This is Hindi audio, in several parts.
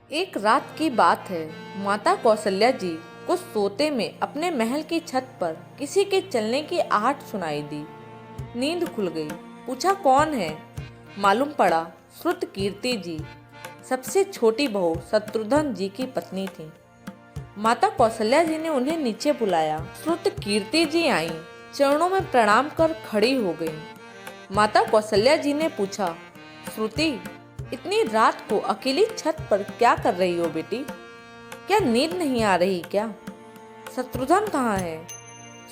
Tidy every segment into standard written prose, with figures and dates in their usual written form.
एक रात की बात है। माता कौशल्या जी को सोते में अपने महल की छत पर किसी के चलने की आहट सुनाई दी। नींद खुल गई। पूछा कौन है। मालूम पड़ा श्रुत कीर्ति जी, सबसे छोटी बहू शत्रुघ्न जी की पत्नी थी। माता कौशल्या जी ने उन्हें नीचे बुलाया। श्रुत कीर्ति जी आई, चरणों में प्रणाम कर खड़ी हो गई। माता कौशल्या जी ने पूछा, श्रुति, इतनी रात को अकेली छत पर क्या कर रही हो बेटी? क्या नींद नहीं आ रही क्या? शत्रुघ्न कहाँ है?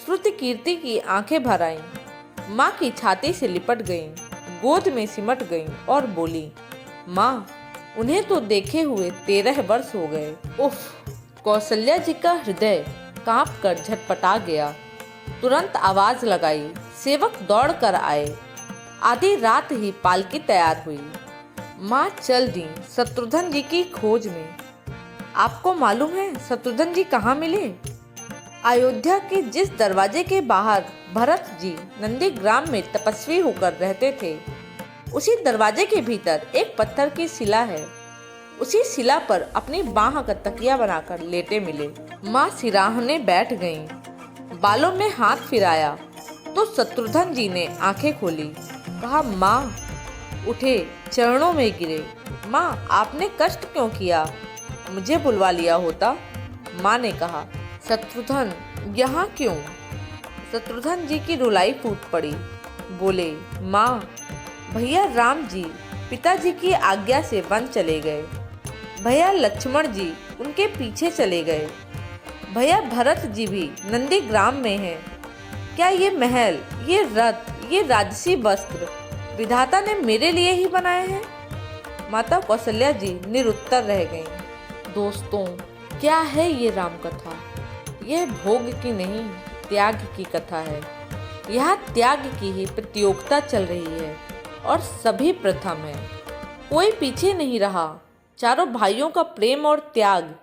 श्रुति कीर्ति की आंखें भर आईं। माँ की छाती से लिपट गईं, गोद में सिमट गईं और बोली, माँ, उन्हें तो देखे हुए 13 वर्ष हो गए। उफ! कौशल्या जी का हृदय कांप कर झटपटा गया। तुरंत आवाज लगाई। सेवक दौड़ कर आए। आधी रात ही पालकी तैयार हुई। माँ चल दी शत्रुघ्न जी की खोज में। आपको मालूम है शत्रुघ्न जी कहाँ मिले? अयोध्या के जिस दरवाजे के बाहर भरत जी नंदीग्राम में तपस्वी होकर रहते थे, उसी दरवाजे के भीतर एक पत्थर की शिला है। उसी शिला पर अपनी बाह का तकिया बनाकर लेटे मिले। माँ सिराहने बैठ गईं। बालों में हाथ फिराया तो शत्रुघ्न जी ने आंखें खोली। कहा, माँ, उठे, चरणों में गिरे। माँ, आपने कष्ट क्यों किया? मुझे बुलवा लिया होता। माँ ने कहा, शत्रुघ्न यहाँ क्यों? शत्रुघ्न जी की रुलाई फूट पड़ी। बोले, माँ, भैया राम जी पिताजी की आज्ञा से वन चले गए। भैया लक्ष्मण जी उनके पीछे चले गए। भैया भरत जी भी नंदीग्राम में हैं। क्या ये महल, ये रथ, ये राजसी वस्त्र विधाता ने मेरे लिए ही बनाए हैं? माता कौशल्या जी निरुत्तर रह गईं। दोस्तों, क्या है ये राम कथा? यह भोग की नहीं, त्याग की कथा है। यहाँ त्याग की ही प्रतियोगिता चल रही है और सभी प्रथम है। कोई पीछे नहीं रहा। चारों भाइयों का प्रेम और त्याग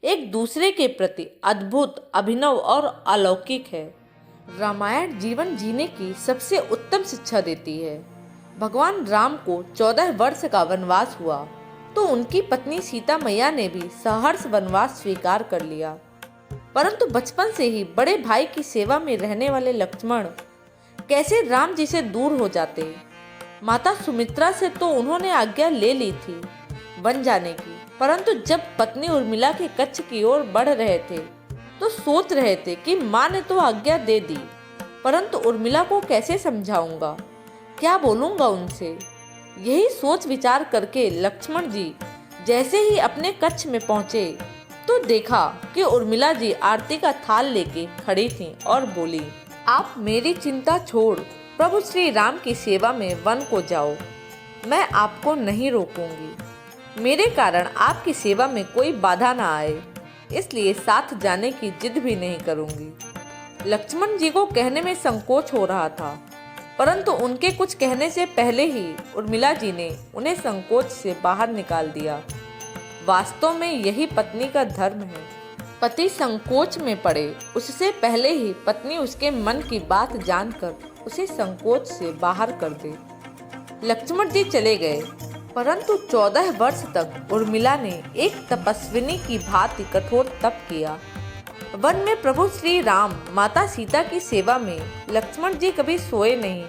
एक दूसरे के प्रति अद्भुत, अभिनव और अलौकिक है। रामायण जीवन जीने की सबसे उत्तम शिक्षा देती है। भगवान राम को 14 वर्ष का वनवास हुआ तो उनकी पत्नी सीता मैया ने भी सहर्ष वनवास स्वीकार कर लिया। परंतु बचपन से ही बड़े भाई की सेवा में रहने वाले लक्ष्मण कैसे राम जी से दूर हो जाते? माता सुमित्रा से तो उन्होंने आज्ञा ले ली थी वन जाने की, परंतु जब पत्नी उर्मिला के कच्छ की ओर बढ़ रहे थे तो सोच रहे थे कि माँ ने तो आज्ञा दे दी, परंतु उर्मिला को कैसे समझाऊंगा, क्या बोलूंगा उनसे? यही सोच विचार करके लक्ष्मण जी जैसे ही अपने कच्छ में पहुंचे तो देखा कि उर्मिला जी आरती का थाल लेके खड़ी थीं और बोली, आप मेरी चिंता छोड़ प्रभु श्री राम की सेवा में वन को जाओ। मैं आपको नहीं रोकूंगी। मेरे कारण आपकी सेवा में कोई बाधा ना आए, इसलिए साथ जाने की जिद भी नहीं करूंगी। लक्ष्मण जी को कहने में संकोच हो रहा था, परंतु उनके कुछ कहने से पहले ही उर्मिला जी ने उन्हें संकोच से बाहर निकाल दिया। वास्तव में यही पत्नी का धर्म है। पति संकोच में पड़े उससे पहले ही पत्नी उसके मन की बात जानकर उसे संकोच से बाहर कर दे। लक्ष्मण जी चले गए, परंतु 14 वर्ष तक उर्मिला ने एक तपस्विनी की भांति कठोर तप किया। वन में प्रभु श्री राम, माता सीता की सेवा में लक्ष्मण जी कभी सोए नहीं,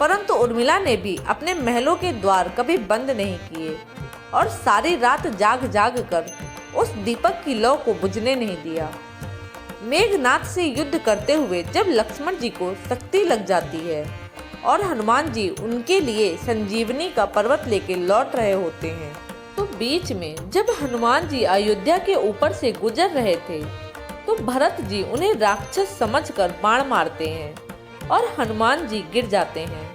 परंतु उर्मिला ने भी अपने महलों के द्वार कभी बंद नहीं किए और सारी रात जाग जाग कर उस दीपक की लौ को बुझने नहीं दिया। मेघनाथ से युद्ध करते हुए जब लक्ष्मण जी को शक्ति लग जाती है और हनुमान जी उनके लिए संजीवनी का पर्वत लेके लौट रहे होते हैं, तो बीच में जब हनुमान जी अयोध्या के ऊपर से गुजर रहे थे तो भरत जी उन्हें राक्षस समझकर बाण मारते हैं और हनुमान जी गिर जाते हैं।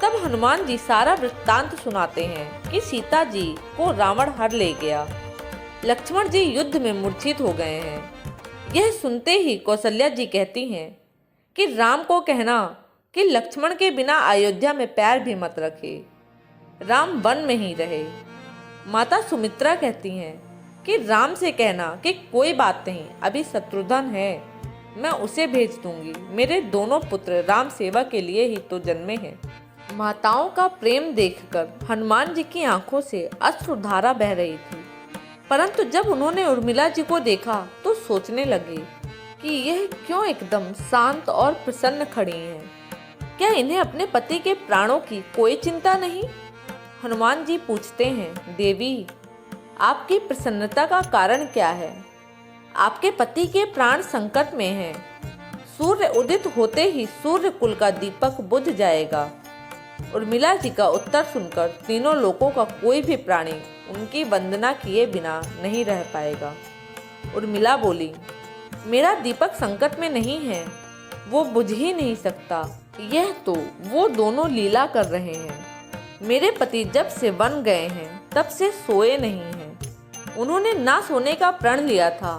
तब हनुमान जी सारा वृत्तांत सुनाते हैं कि सीता जी को रावण हर ले गया। लक्ष्मण जी युद्ध में मूर्छित हो गए हैं। यह सुनते ही कौशल्या जी कहती हैं कि राम को कहना कि लक्ष्मण के बिना अयोध्या में पैर भी मत रखे, राम वन में ही रहे। माता सुमित्रा कहती हैं कि राम से कहना कि कोई बात नहीं, अभी शत्रुघ्न है, मैं उसे भेज दूंगी। मेरे दोनों पुत्र राम सेवा के लिए ही तो जन्मे हैं। माताओं का प्रेम देखकर हनुमान जी की आंखों से अश्रुधारा बह रही थी। परंतु जब उन्होंने उर्मिला जी को देखा तो सोचने लगे कि यह क्यों एकदम शांत और प्रसन्न खड़ी हैं। क्या इन्हें अपने पति के प्राणों की कोई चिंता नहीं? हनुमान जी पूछते हैं, देवी आपकी प्रसन्नता का कारण क्या है? आपके पति के प्राण संकट में हैं। सूर्य उदित होते ही सूर्य कुल का दीपक बुझ जाएगा। उर्मिला जी का उत्तर सुनकर तीनों लोकों का कोई भी प्राणी उनकी वंदना किए बिना नहीं रह पाएगा। उर्मिला बोली, मेरा दीपक संकट में नहीं है, वो बुझ ही नहीं सकता। यह तो वो दोनों लीला कर रहे हैं। मेरे पति जब से वन गए हैं तब से सोए नहीं हैं। उन्होंने ना सोने का प्रण लिया था,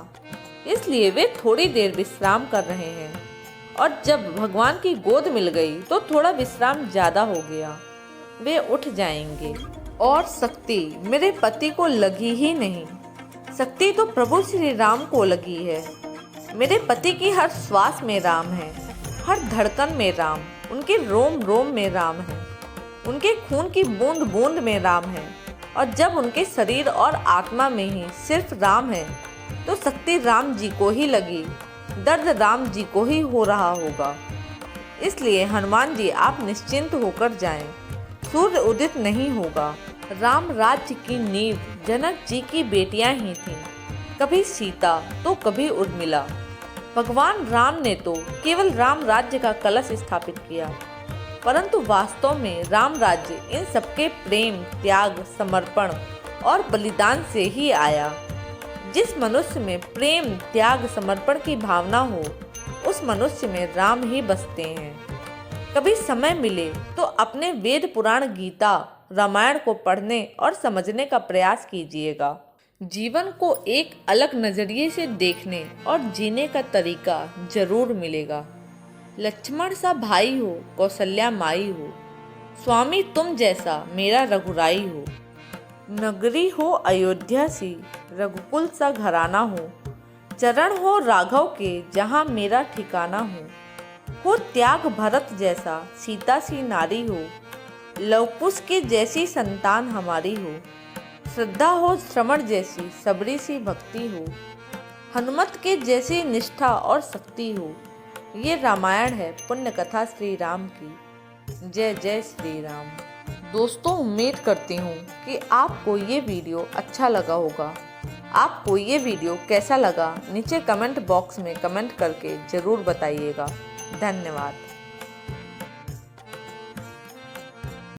इसलिए वे थोड़ी देर विश्राम कर रहे हैं और जब भगवान की गोद मिल गई तो थोड़ा विश्राम ज्यादा हो गया। वे उठ जाएंगे। और शक्ति मेरे पति को लगी ही नहीं, शक्ति तो प्रभु श्री राम को लगी है। मेरे पति की हर श्वास में राम है, हर धड़कन में राम, उनके रोम रोम में राम है, उनके खून की बूंद बूंद में राम है। और जब उनके शरीर और आत्मा में ही सिर्फ राम है तो शक्ति राम जी को ही लगी, दर्द राम जी को ही हो रहा होगा। इसलिए हनुमान जी आप निश्चिंत होकर जाएं, सूर्य उदित नहीं होगा। राम राज्य की नींव जनक जी की बेटियां ही थीं, कभी सीता तो कभी उर्मिला। भगवान राम ने तो केवल राम राज्य का कलश स्थापित किया, परंतु वास्तव में राम राज्य इन सबके प्रेम, त्याग, समर्पण और बलिदान से ही आया। जिस मनुष्य में प्रेम, त्याग, समर्पण की भावना हो, उस मनुष्य में राम ही बसते हैं। कभी समय मिले तो अपने वेद पुराण, गीता, रामायण को पढ़ने और समझने का प्रयास कीजिएगा। जीवन को एक अलग नजरिए से देखने और जीने का तरीका जरूर मिलेगा। लक्ष्मण सा भाई हो, कौशल्या माई हो, स्वामी तुम जैसा मेरा रघुराई हो। नगरी हो अयोध्या सी, रघुकुल सा घराना हो, चरण हो राघव के जहाँ मेरा ठिकाना हो त्याग भरत जैसा सीता सी नारी हो, लवकुश की जैसी संतान हमारी हो, श्रद्धा हो श्रवण जैसी सबरी सी भक्ति हो, हनुमत के जैसी निष्ठा और शक्ति हो। ये रामायण है पुण्य कथा श्री राम की। जय जय श्री राम। दोस्तों, उम्मीद करती हूँ कि आपको ये वीडियो अच्छा लगा होगा। आपको ये वीडियो कैसा लगा नीचे कमेंट बॉक्स में कमेंट करके ज़रूर बताइएगा। धन्यवाद।